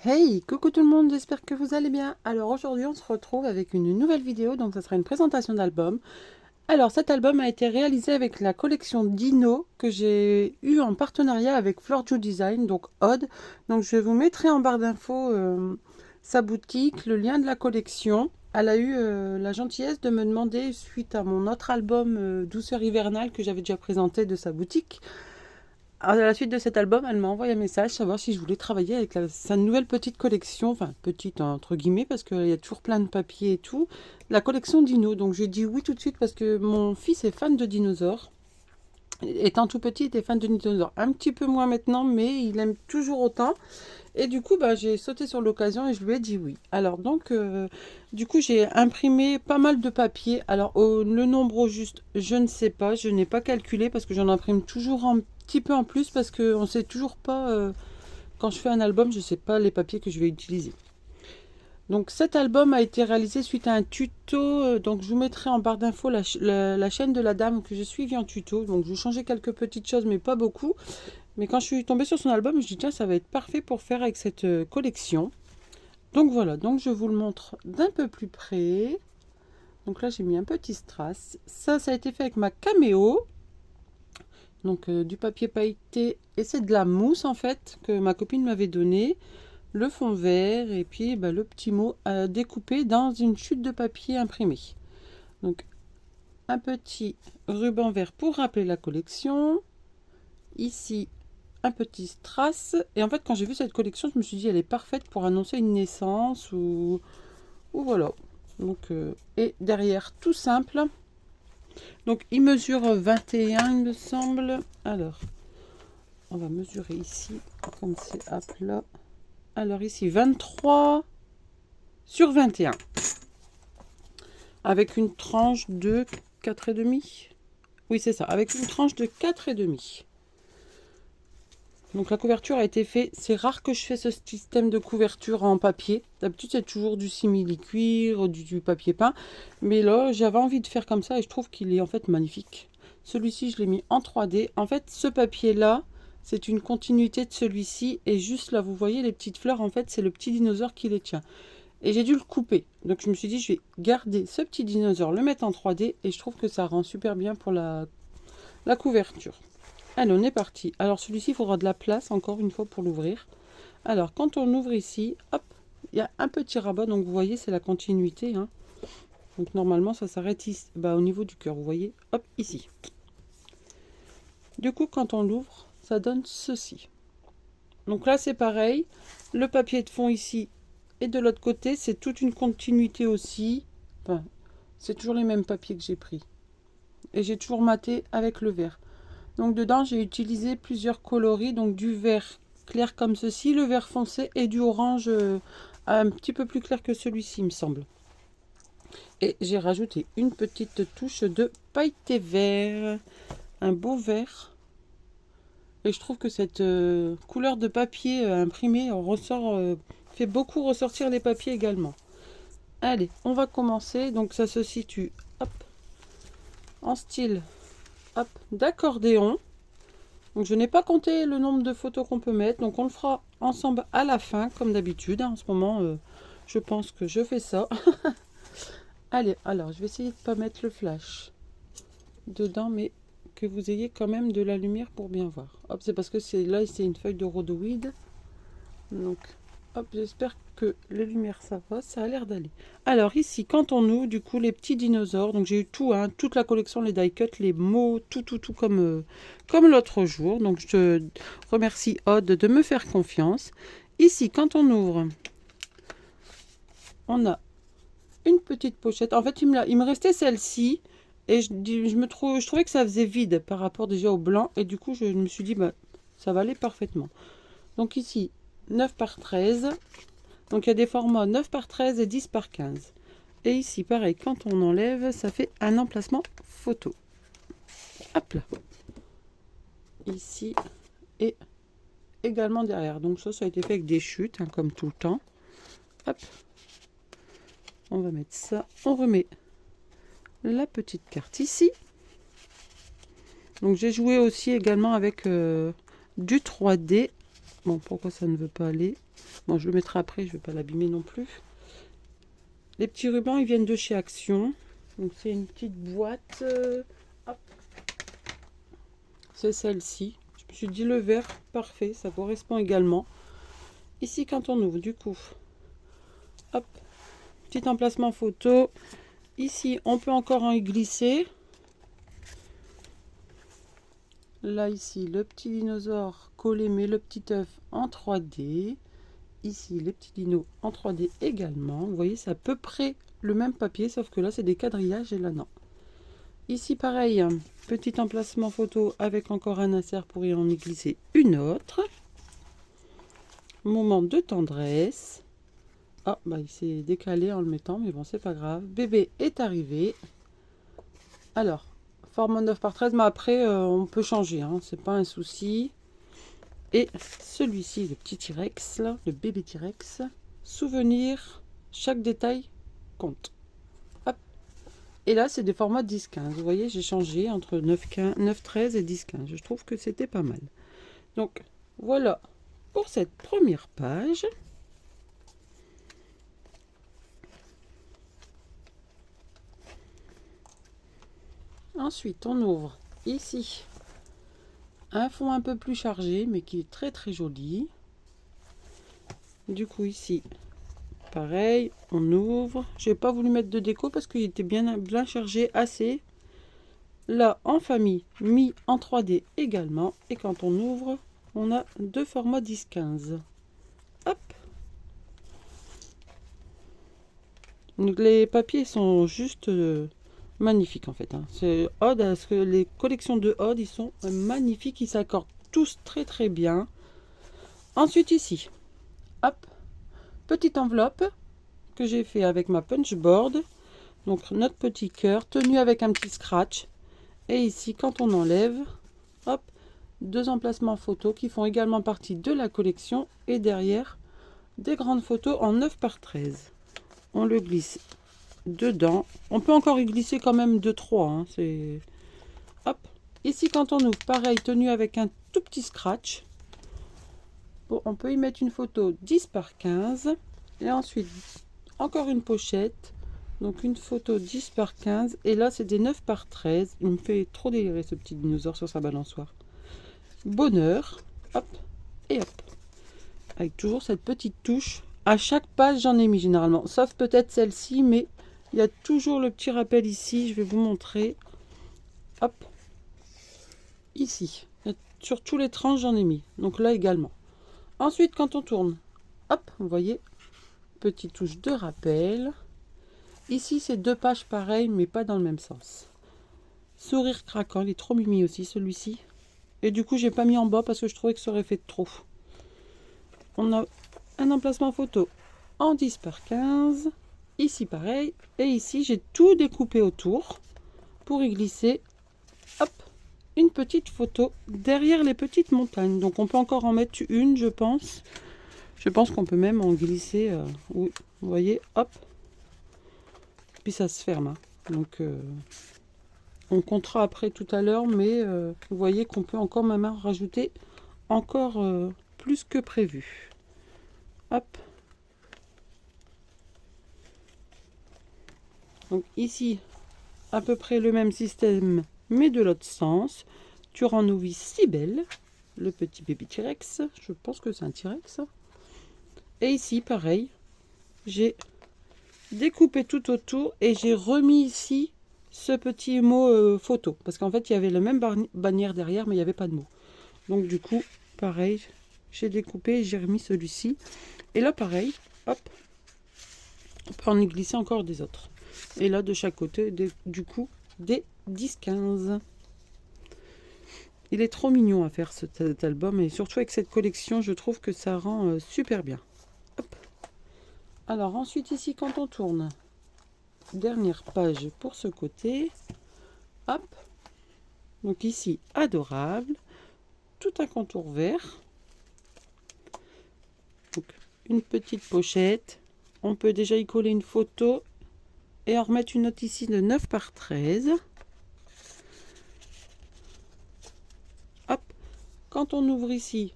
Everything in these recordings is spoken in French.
Hey, coucou tout le monde, j'espère que vous allez bien. Alors aujourd'hui on se retrouve avec une nouvelle vidéo, donc ça sera une présentation d'album. Alors cet album a été réalisé avec la collection Dino que j'ai eu en partenariat avec Florju Design, donc Odd. Donc je vous mettrai en barre d'infos sa boutique, le lien de la collection. Elle a eu la gentillesse de me demander, suite à mon autre album Douceur hivernale que j'avais déjà présenté de sa boutique, à la suite de cet album, elle m'a envoyé un message savoir si je voulais travailler avec sa nouvelle petite collection, enfin petite entre guillemets parce qu'il y a toujours plein de papiers et tout, la collection Dino. Donc j'ai dit oui tout de suite parce que mon fils est fan de dinosaures. Étant tout petit, il était fan de dinosaures. Un petit peu moins maintenant, mais il aime toujours autant. Et du coup, j'ai sauté sur l'occasion et je lui ai dit oui. Alors donc, du coup, j'ai imprimé pas mal de papier. Alors le nombre au juste, je ne sais pas, je n'ai pas calculé parce que j'en imprime toujours un petit peu en plus parce qu'on ne sait toujours pas, quand je fais un album, je ne sais pas les papiers que je vais utiliser. Donc cet album a été réalisé suite à un tuto, donc je vous mettrai en barre d'infos la chaîne de la dame que j'ai suivie en tuto. Donc je vais changer quelques petites choses mais pas beaucoup. Mais quand je suis tombée sur son album, je me suis dit tiens ça va être parfait pour faire avec cette collection. Donc voilà, donc je vous le montre d'un peu plus près. Donc là j'ai mis un petit strass. Ça a été fait avec ma caméo. Donc du papier pailleté et c'est de la mousse en fait que ma copine m'avait donné. Le fond vert et puis le petit mot découpé dans une chute de papier imprimé. Donc un petit ruban vert pour rappeler la collection. Ici un petit strass. Et en fait quand j'ai vu cette collection je me suis dit elle est parfaite pour annoncer une naissance ou voilà. Donc, et derrière tout simple. Donc il mesure 21 il me semble. Alors on va mesurer ici comme c'est à plat. Alors ici 23 sur 21 avec une tranche de 4,5. Oui c'est ça, avec une tranche de 4,5. Donc la couverture a été faite. C'est rare que je fais ce système de couverture en papier. D'habitude c'est toujours du simili-cuir, du papier peint. Mais là j'avais envie de faire comme ça et je trouve qu'il est en fait magnifique. Celui-ci je l'ai mis en 3D. En fait ce papier là c'est une continuité de celui-ci. Et juste là vous voyez les petites fleurs, en fait c'est le petit dinosaure qui les tient. Et j'ai dû le couper. Donc je me suis dit je vais garder ce petit dinosaure, le mettre en 3D. Et je trouve que ça rend super bien pour la couverture. Allez, on est parti. Alors celui-ci, il faudra de la place encore une fois pour l'ouvrir. Alors quand on ouvre ici, hop, il y a un petit rabat. Donc vous voyez, c'est la continuité. Hein. Donc normalement, ça s'arrête ici, au niveau du cœur. Vous voyez, hop, ici. Du coup, quand on l'ouvre, ça donne ceci. Donc là, c'est pareil. Le papier de fond ici et de l'autre côté, c'est toute une continuité aussi. Enfin, c'est toujours les mêmes papiers que j'ai pris. Et j'ai toujours maté avec le vert. Donc dedans, j'ai utilisé plusieurs coloris, donc du vert clair comme ceci, le vert foncé et du orange un petit peu plus clair que celui-ci, il me semble. Et j'ai rajouté une petite touche de pailleté vert, un beau vert. Et je trouve que cette couleur de papier imprimé fait beaucoup ressortir les papiers également. Allez, on va commencer. Donc ça se situe hop, en style d'accordéon. Donc je n'ai pas compté le nombre de photos qu'on peut mettre, donc on le fera ensemble à la fin, comme d'habitude. En ce moment, je pense que je fais ça. Allez, alors je vais essayer de ne pas mettre le flash dedans, mais que vous ayez quand même de la lumière pour bien voir. Hop, c'est parce que là, c'est une feuille de rhodoïde. Donc, hop, j'espère que les lumières ça va, ça a l'air d'aller. Alors ici, quand on ouvre, du coup, les petits dinosaures, donc j'ai eu tout, hein, toute la collection, les die cuts, les mots, tout comme l'autre jour. Donc je te remercie Odd de me faire confiance. Ici, quand on ouvre, on a une petite pochette. En fait, il me restait celle-ci. Et je trouvais que ça faisait vide par rapport déjà au blanc. Et du coup, je me suis dit, ça va aller parfaitement. Donc ici, 9 par 13. Donc il y a des formats 9 par 13 et 10 par 15. Et ici, pareil, quand on enlève, ça fait un emplacement photo. Hop là. Ici et également derrière. Donc ça a été fait avec des chutes, hein, comme tout le temps. Hop. On va mettre ça. On remet la petite carte ici. Donc j'ai joué aussi également avec du 3D. Bon, pourquoi ça ne veut pas aller? Bon, je le mettrai après, je ne vais pas l'abîmer non plus. Les petits rubans, ils viennent de chez Action. Donc c'est une petite boîte. Hop. C'est celle-ci. Je me suis dit le vert, parfait, ça correspond également. Ici, quand on ouvre, du coup, hop, petit emplacement photo. Ici, on peut encore en y glisser. Là, ici, le petit dinosaure collé, mais le petit œuf en 3D. Ici, les petits dinos en 3D également. Vous voyez, c'est à peu près le même papier, sauf que là, c'est des quadrillages et là, non. Ici, pareil, petit emplacement photo avec encore un insert pour y en y glisser une autre. Moment de tendresse. Ah, bah, il s'est décalé en le mettant, mais bon, c'est pas grave. Bébé est arrivé. Alors, format 9 par 13, mais après, on peut changer, hein, c'est pas un souci. Et celui-ci, le petit T-Rex, là, le bébé T-Rex. Souvenir, chaque détail compte. Hop. Et là, c'est des formats 10-15. Vous voyez, j'ai changé entre 9-13 et 10-15. Je trouve que c'était pas mal. Donc, voilà pour cette première page. Ensuite, on ouvre ici un fond un peu plus chargé, mais qui est très très joli. Du coup, ici, pareil, on ouvre. Je n'ai pas voulu mettre de déco parce qu'il était bien chargé, assez. Là, en famille, mis en 3D également. Et quand on ouvre, on a deux formats 10-15. Hop. Donc, les papiers sont juste magnifiques en fait. Hein. C'est Odd, parce que les collections de Odd, ils sont magnifiques. Ils s'accordent tous très très bien. Ensuite ici, hop, petite enveloppe que j'ai fait avec ma punch board. Donc notre petit cœur tenu avec un petit scratch. Et ici, quand on enlève, hop, deux emplacements photos qui font également partie de la collection. Et derrière, des grandes photos en 9 par 13. On le glisse dedans. On peut encore y glisser quand même 2-3. Hein, c'est... Hop. Ici, quand on ouvre, pareil, tenu avec un tout petit scratch. Bon, on peut y mettre une photo 10 par 15. Et ensuite, encore une pochette. Donc une photo 10 par 15. Et là, c'est des 9 par 13. Il me fait trop délirer ce petit dinosaure sur sa balançoire. Bonheur. Hop. Et hop. Avec toujours cette petite touche. À chaque page, j'en ai mis généralement. Sauf peut-être celle-ci, mais il y a toujours le petit rappel ici. Je vais vous montrer. Hop. Ici. Sur tous les tranches, j'en ai mis. Donc là également. Ensuite, quand on tourne, hop, vous voyez, petite touche de rappel. Ici, c'est deux pages pareilles, mais pas dans le même sens. Sourire craquant, il est trop mimi aussi, celui-ci. Et du coup, j'ai pas mis en bas parce que je trouvais que ça aurait fait trop. On a un emplacement photo en 10 par 15. Ici, pareil. Et ici, j'ai tout découpé autour pour y glisser, hop, une petite photo derrière les petites montagnes. Donc, on peut encore en mettre une, je pense. Je pense qu'on peut même en glisser. Oui, vous voyez, hop. Puis ça se ferme. Hein. Donc, on comptera après tout à l'heure, mais vous voyez qu'on peut encore même en rajouter encore plus que prévu. Hop. Donc ici, à peu près le même système, mais de l'autre sens. Turanovis si belle, le petit bébé T-Rex. Je pense que c'est un T-Rex. Et ici, pareil, j'ai découpé tout autour et j'ai remis ici ce petit mot photo. Parce qu'en fait, il y avait la même bannière derrière, mais il n'y avait pas de mot. Donc du coup, pareil, j'ai découpé et j'ai remis celui-ci. Et là, pareil, hop, on peut en y glisser encore des autres. Et là, de chaque côté, du coup, des 10-15. Il est trop mignon à faire cet album. Et surtout avec cette collection, je trouve que ça rend super bien. Hop. Alors ensuite, ici, quand on tourne, dernière page pour ce côté. Hop. Donc ici, adorable. Tout un contour vert. Donc, une petite pochette. On peut déjà y coller une photo et en remettre une autre ici de 9 par 13. Hop. Quand on ouvre ici,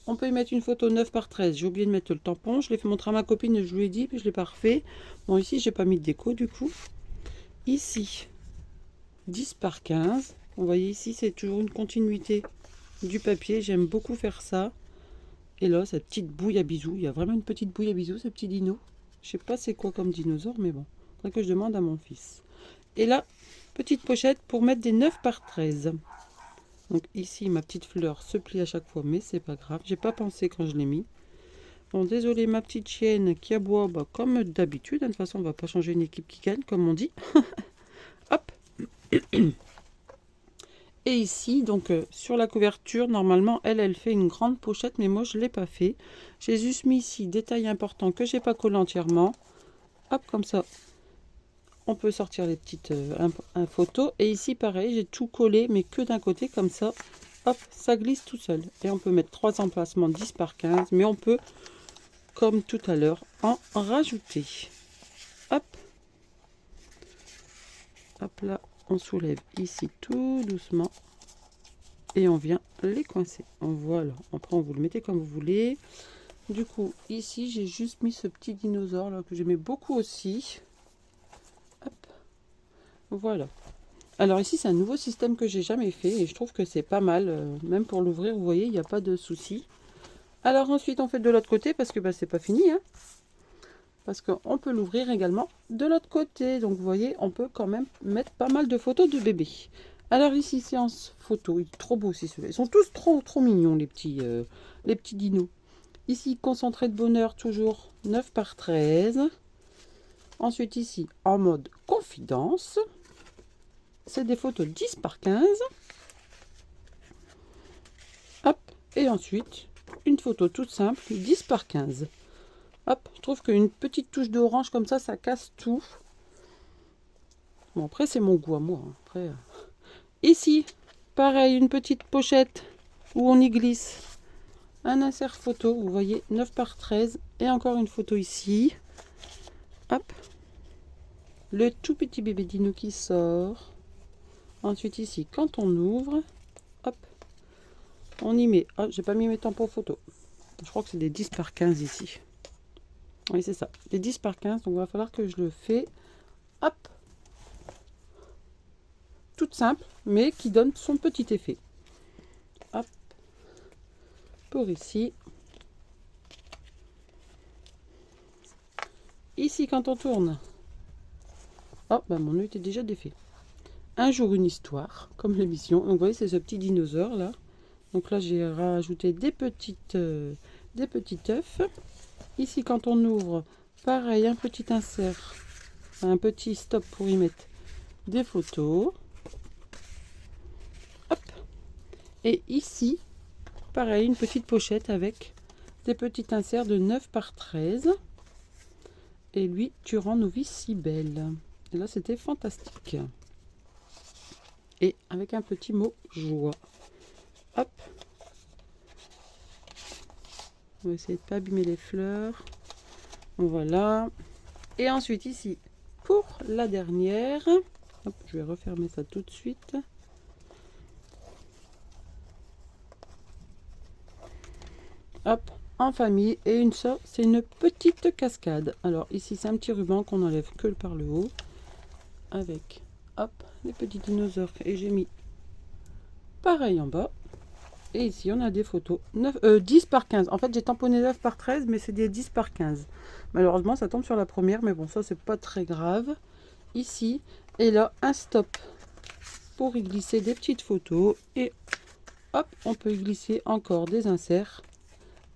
on peut y mettre une photo 9 par 13. J'ai oublié de mettre le tampon. Je l'ai fait montrer à ma copine, je lui ai dit, puis je l'ai pas refait. Bon, ici, j'ai pas mis de déco du coup. Ici, 10 par 15. Vous voyez ici, c'est toujours une continuité du papier. J'aime beaucoup faire ça. Et là, cette petite bouille à bisous. Il y a vraiment une petite bouille à bisous, ce petit dino. Je sais pas c'est quoi comme dinosaure, mais bon. Faudrait que je demande à mon fils. Et là, petite pochette pour mettre des 9 par 13. Donc ici, ma petite fleur se plie à chaque fois, mais c'est pas grave. J'ai pas pensé quand je l'ai mis. Bon, désolé ma petite chienne qui aboie comme d'habitude. De toute façon, on va pas changer une équipe qui gagne, comme on dit. Hop. Et ici, donc sur la couverture, normalement, elle fait une grande pochette, mais moi, je l'ai pas fait. J'ai juste mis ici, détail important que j'ai pas collé entièrement. Hop, comme ça. On peut sortir les petites photos. Et ici, pareil, j'ai tout collé, mais que d'un côté, comme ça. Hop, ça glisse tout seul. Et on peut mettre 3 emplacements 10 par 15. Mais on peut, comme tout à l'heure, en rajouter. Hop. Hop là, on soulève ici tout doucement. Et on vient les coincer. Voilà. Après, vous le mettez comme vous voulez. Du coup, ici, j'ai juste mis ce petit dinosaure là que j'aimais beaucoup aussi. Hop. Voilà. Alors ici, c'est un nouveau système que j'ai jamais fait et je trouve que c'est pas mal. Même pour l'ouvrir, vous voyez, il n'y a pas de souci. Alors ensuite, on fait de l'autre côté parce que bah, c'est pas fini. Hein, parce qu'on peut l'ouvrir également de l'autre côté. Donc vous voyez, on peut quand même mettre pas mal de photos de bébés. Alors ici, séance photo. Il est trop beau aussi celui-là. Ils sont tous trop mignons, les petits dinos. Ici, concentré de bonheur, toujours 9 par 13. Ensuite ici, en mode confidence. C'est des photos 10 par 15. Hop. Et ensuite, une photo toute simple, 10 par 15. Hop. Je trouve qu'une petite touche d'orange comme ça casse tout. Bon, après, c'est mon goût à moi. Après, ici, pareil, une petite pochette où on y glisse un insert photo. Vous voyez, 9 par 13. Et encore une photo ici. Hop. Le tout petit bébé dino qui sort. Ensuite ici, quand on ouvre, hop, on y met. Oh, j'ai pas mis mes tampons photo. Je crois que c'est des 10 par 15 ici. Oui, c'est ça. Des 10 par 15. Donc il va falloir que je le fais. Hop. Toute simple, mais qui donne son petit effet. Hop. Pour ici. Ici, quand on tourne. Oh, bah mon œil était déjà défait. Un jour, une histoire, comme l'émission. Donc vous voyez, c'est ce petit dinosaure là. Donc là, j'ai rajouté des petits œufs. Ici, quand on ouvre, pareil, un petit insert, un petit stop pour y mettre des photos. Hop. Et ici, pareil, une petite pochette avec des petits inserts de 9 par 13. Et lui, tu rends nos vies si belles. Et là, c'était fantastique. Et avec un petit mot joie. Hop. On va essayer de ne pas abîmer les fleurs. Voilà. Et ensuite ici, pour la dernière, hop, je vais refermer ça tout de suite. Hop, en famille. Et une ça, c'est une petite cascade. Alors ici, c'est un petit ruban qu'on enlève que par le haut. Avec, hop, les petits dinosaures. Et j'ai mis pareil en bas. Et ici, on a des photos 10 par 15. En fait, j'ai tamponné 9 par 13, mais c'est des 10 par 15. Malheureusement, ça tombe sur la première, mais bon, ça, c'est pas très grave. Ici, et là, un stop pour y glisser des petites photos. Et hop, on peut y glisser encore des inserts.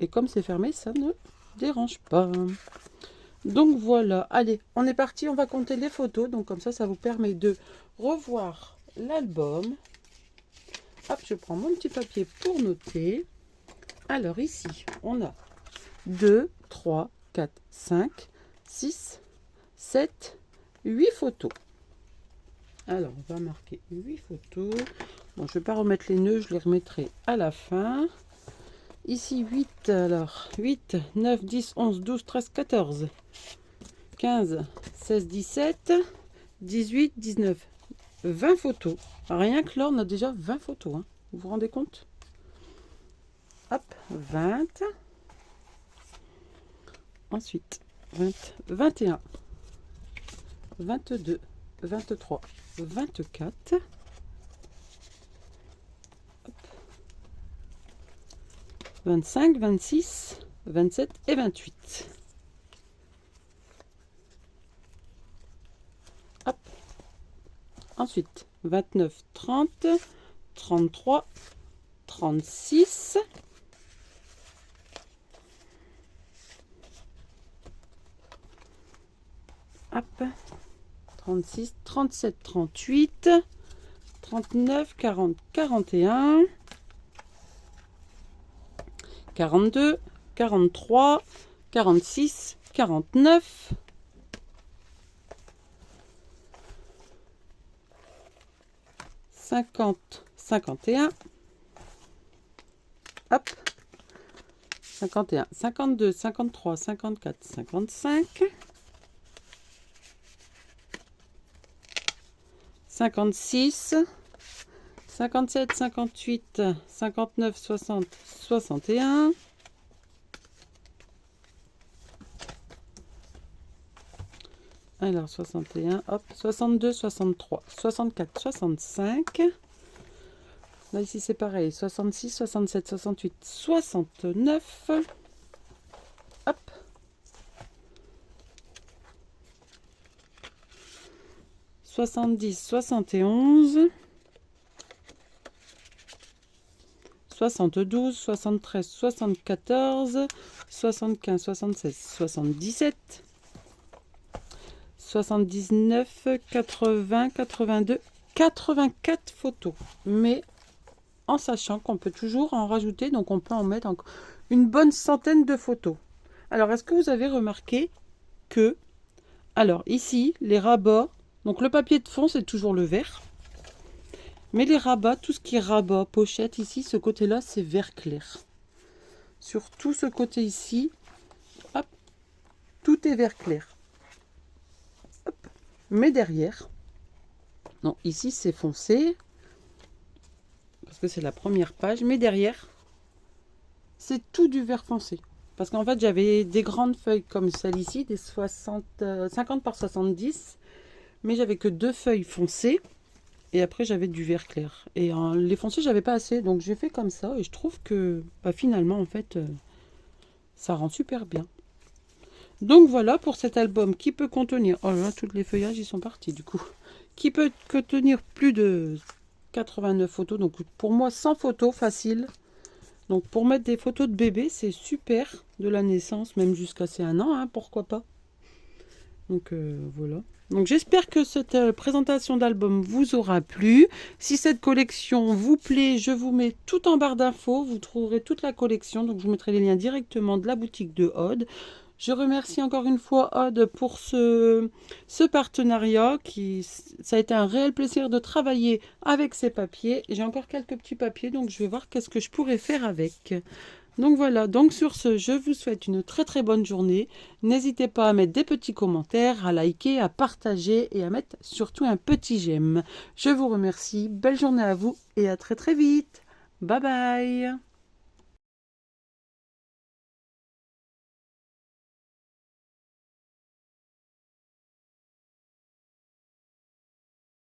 Et comme c'est fermé, ça ne dérange pas. Donc voilà, allez, on est parti, on va compter les photos. Donc comme ça vous permet de revoir l'album. Hop, je prends mon petit papier pour noter. Alors ici, on a 2, 3, 4, 5, 6, 7, 8 photos. Alors, on va marquer 8 photos. Bon, je ne vais pas remettre les nœuds, je les remettrai à la fin. Ici, 8, alors 8, 9, 10, 11, 12, 13, 14, 15, 16, 17, 18, 19, 20 photos. Rien que là, on a déjà 20 photos. Hein. Vous vous rendez compte? hop, 20. Ensuite, 20, 21, 22, 23, 24. Hop, 25, 26, 27 et 28. Hop. Ensuite, 29, 30, 33, 36. Hop. 36, 37, 38, 39, 40, 41, 42, 43, 46, 49, 50, 51, hop, 51, 52, 53, 54, 55, 56, 57, 58, 59, 60, 61, alors 61, hop, 62, 63, 64, 65, là ici c'est pareil, 66, 67, 68, 69, hop, 70, 71, 72, 73, 74, 75, 76, 77, 79, 80, 82, 84 photos. Mais en sachant qu'on peut toujours en rajouter, donc on peut en mettre une bonne centaine de photos. Alors, est-ce que vous avez remarqué que, alors ici, les rabats, donc le papier de fond, c'est toujours le vert. Mais les rabats, tout ce qui est rabat, pochette, ici, ce côté-là, c'est vert clair. Sur tout ce côté ici, hop, tout est vert clair. Hop. Mais derrière, non, ici, c'est foncé, parce que c'est la première page. Mais derrière, c'est tout du vert foncé. Parce qu'en fait, j'avais des grandes feuilles comme celle ici, des 50 par 70. Mais j'avais que 2 feuilles foncées. Et après, j'avais du vert clair. Et les foncés, j'avais pas assez. Donc, j'ai fait comme ça. Et je trouve que finalement, en fait, ça rend super bien. Donc, voilà pour cet album qui peut contenir... Oh là là, tous les feuillages, ils sont partis du coup. Qui peut contenir plus de 89 photos. Donc, pour moi, 100 photos, facile. Donc, pour mettre des photos de bébé, c'est super. De la naissance, même jusqu'à ses 1 an, hein, pourquoi pas. Donc, voilà. Donc j'espère que cette présentation d'album vous aura plu. Si cette collection vous plaît, je vous mets tout en barre d'infos. Vous trouverez toute la collection. Donc je vous mettrai les liens directement de la boutique de Aude. Je remercie encore une fois Aude pour ce partenariat. Ça a été un réel plaisir de travailler avec ces papiers. J'ai encore quelques petits papiers, donc je vais voir qu'est-ce que je pourrais faire avec. Donc voilà, donc sur ce, je vous souhaite une très très bonne journée. N'hésitez pas à mettre des petits commentaires, à liker, à partager et à mettre surtout un petit j'aime. Je vous remercie, belle journée à vous et à très très vite. Bye bye.